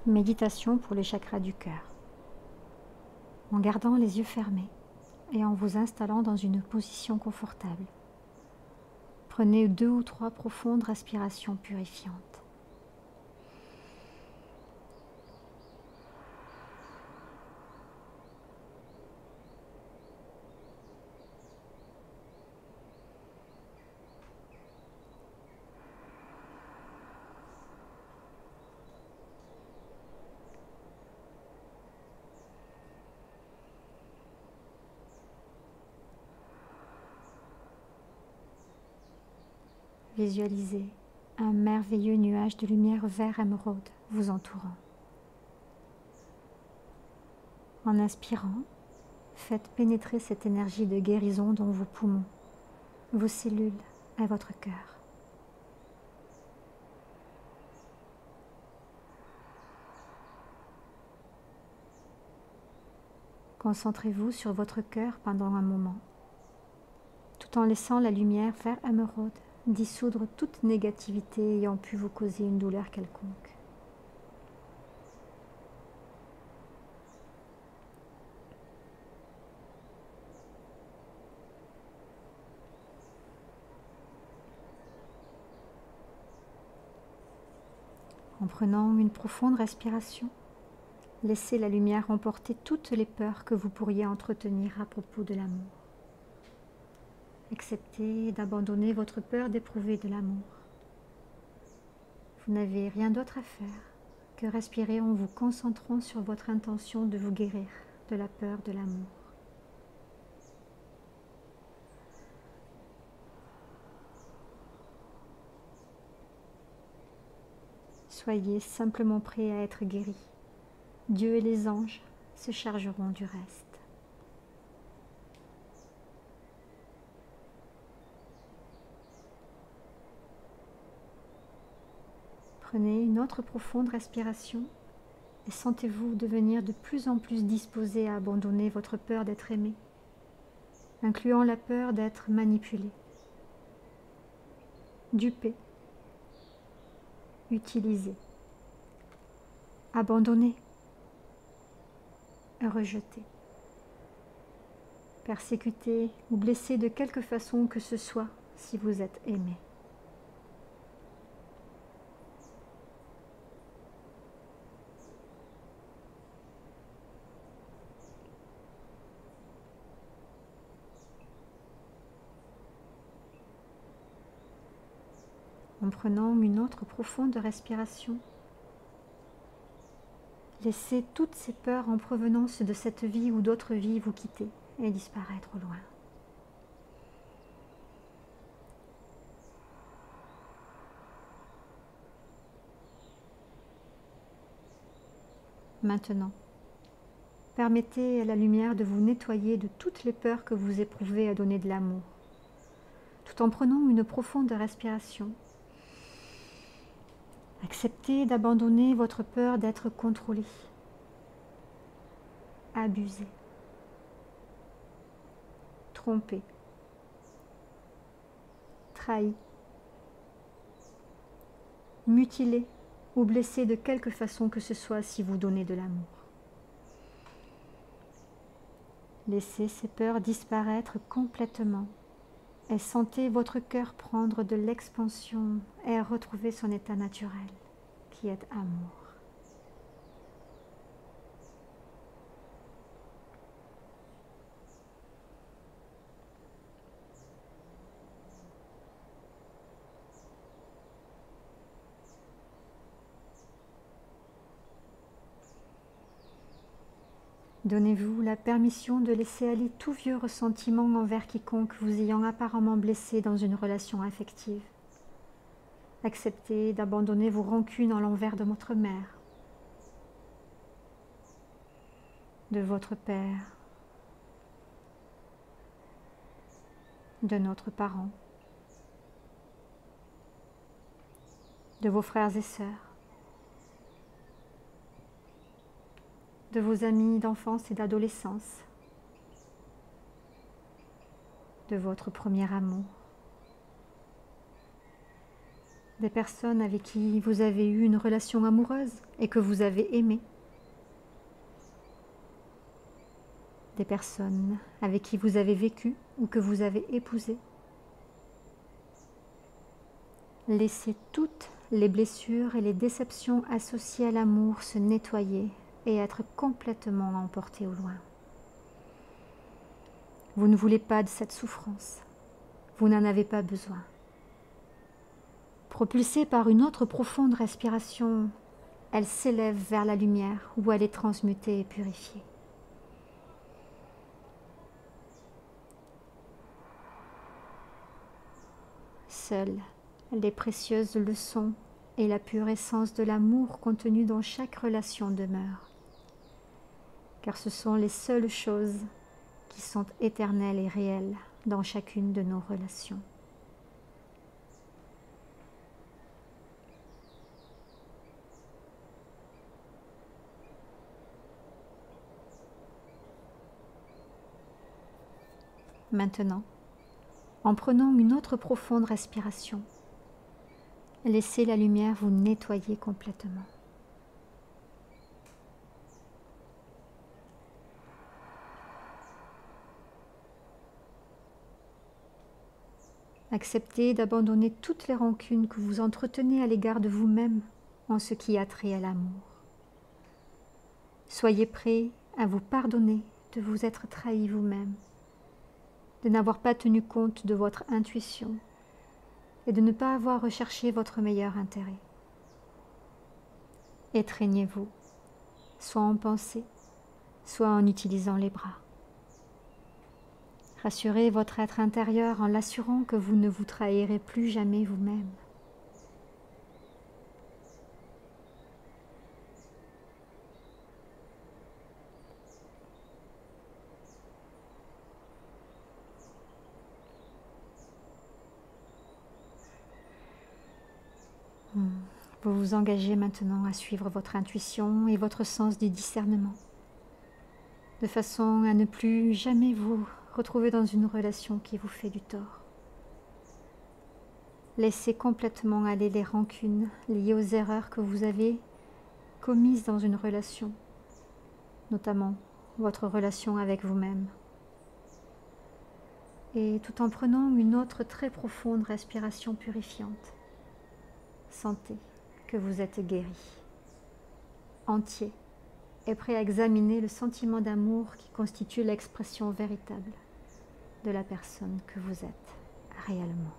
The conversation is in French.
Méditation pour les chakras du cœur. En gardant les yeux fermés et en vous installant dans une position confortable, prenez 2 ou 3 profondes respirations purifiantes. Visualisez un merveilleux nuage de lumière vert émeraude vous entourant. En inspirant, faites pénétrer cette énergie de guérison dans vos poumons, vos cellules et votre cœur. Concentrez-vous sur votre cœur pendant un moment, tout en laissant la lumière vert émeraude dissoudre toute négativité ayant pu vous causer une douleur quelconque. En prenant une profonde respiration, laissez la lumière emporter toutes les peurs que vous pourriez entretenir à propos de l'amour. Acceptez d'abandonner votre peur d'éprouver de l'amour. Vous n'avez rien d'autre à faire que respirer en vous concentrant sur votre intention de vous guérir de la peur de l'amour. Soyez simplement prêt à être guéri. Dieu et les anges se chargeront du reste. Prenez une autre profonde respiration et sentez-vous devenir de plus en plus disposé à abandonner votre peur d'être aimé, incluant la peur d'être manipulé, dupé, utilisé, abandonné, rejeté, persécuté ou blessé de quelque façon que ce soit si vous êtes aimé. En prenant une autre profonde respiration, laissez toutes ces peurs en provenance de cette vie ou d'autres vies vous quitter et disparaître au loin. Maintenant, permettez à la lumière de vous nettoyer de toutes les peurs que vous éprouvez à donner de l'amour, tout en prenant une profonde respiration. Acceptez d'abandonner votre peur d'être contrôlé, abusé, trompé, trahi, mutilé ou blessé de quelque façon que ce soit si vous donnez de l'amour. Laissez ces peurs disparaître complètement et sentez votre cœur prendre de l'expansion et retrouver son état naturel, qui est amour. Donnez-vous la permission de laisser aller tout vieux ressentiment envers quiconque vous ayant apparemment blessé dans une relation affective. Acceptez d'abandonner vos rancunes en l'envers de votre mère, de votre père, de notre parent, de vos frères et sœurs, de vos amis d'enfance et d'adolescence, de votre premier amour. des personnes avec qui vous avez eu une relation amoureuse et que vous avez aimé, des personnes avec qui vous avez vécu ou que vous avez épousé. Laissez toutes les blessures et les déceptions associées à l'amour se nettoyer et être complètement emportées au loin. Vous ne voulez pas de cette souffrance. Vous n'en avez pas besoin. Propulsée par une autre profonde respiration, elle s'élève vers la lumière où elle est transmutée et purifiée. Seules les précieuses leçons et la pure essence de l'amour contenu dans chaque relation demeurent, car ce sont les seules choses qui sont éternelles et réelles dans chacune de nos relations. Maintenant, en prenant une autre profonde respiration, laissez la lumière vous nettoyer complètement. Acceptez d'abandonner toutes les rancunes que vous entretenez à l'égard de vous-même en ce qui a trait à l'amour. Soyez prêts à vous pardonner de vous être trahi vous-même, de n'avoir pas tenu compte de votre intuition et de ne pas avoir recherché votre meilleur intérêt. Étreignez-vous, soit en pensée, soit en utilisant les bras. Rassurez votre être intérieur en l'assurant que vous ne vous trahirez plus jamais vous-même. Vous vous engagez maintenant à suivre votre intuition et votre sens du discernement, de façon à ne plus jamais vous retrouver dans une relation qui vous fait du tort. Laissez complètement aller les rancunes liées aux erreurs que vous avez commises dans une relation, notamment votre relation avec vous-même. Et tout en prenant une autre très profonde respiration purifiante, sentez que vous êtes guéri, entier et prêt à examiner le sentiment d'amour qui constitue l'expression véritable de la personne que vous êtes réellement.